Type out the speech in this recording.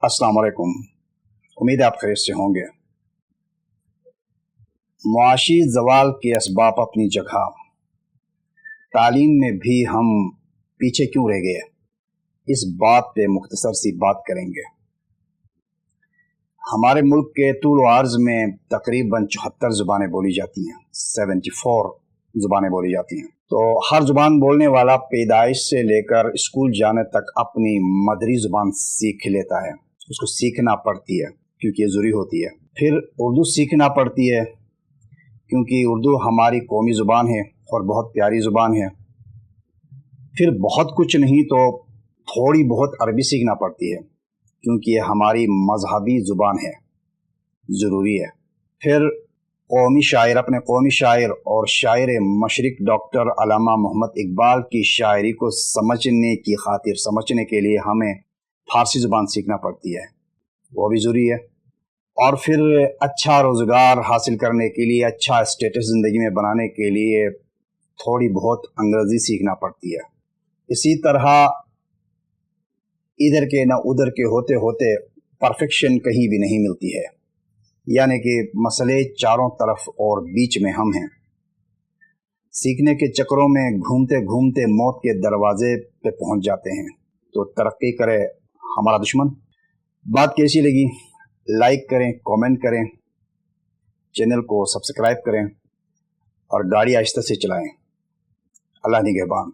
السلام علیکم، امید ہے آپ خیریت سے ہوں گے۔ معاشی زوال کے اسباب اپنی جگہ، تعلیم میں بھی ہم پیچھے کیوں رہ گئے، اس بات پہ مختصر سی بات کریں گے۔ ہمارے ملک کے طول و عرض میں تقریباً 74 زبانیں بولی جاتی ہیں، 74 زبانیں بولی جاتی ہیں۔ تو ہر زبان بولنے والا پیدائش سے لے کر اسکول جانے تک اپنی مادری زبان سیکھ لیتا ہے، اس کو سیکھنا پڑتی ہے کیونکہ یہ ضروری ہوتی ہے۔ پھر اردو سیکھنا پڑتی ہے کیونکہ اردو ہماری قومی زبان ہے اور بہت پیاری زبان ہے۔ پھر بہت کچھ نہیں تو تھوڑی بہت عربی سیکھنا پڑتی ہے کیونکہ یہ ہماری مذہبی زبان ہے، ضروری ہے۔ پھر قومی شاعر، اپنے قومی شاعر اور شاعر مشرق ڈاکٹر علامہ محمد اقبال کی شاعری کو سمجھنے کی خاطر، سمجھنے کے لیے ہمیں فارسی زبان سیکھنا پڑتی ہے، وہ بھی ضروری ہے۔ اور پھر اچھا روزگار حاصل کرنے کے لیے، اچھا اسٹیٹس زندگی میں بنانے کے لیے تھوڑی بہت انگریزی سیکھنا پڑتی ہے۔ اسی طرح ادھر کے نہ ادھر کے ہوتے ہوتے پرفیکشن کہیں بھی نہیں ملتی ہے، یعنی کہ مسئلے چاروں طرف اور بیچ میں ہم ہیں۔ سیکھنے کے چکروں میں گھومتے گھومتے موت کے دروازے پہ پہنچ جاتے ہیں۔ تو ترقی کرے ہمارا دشمن۔ بات کیسی لگی؟ لائک کریں، کامنٹ کریں، چینل کو سبسکرائب کریں اور گاڑی آہستہ سے چلائیں۔ اللہ نگہبان۔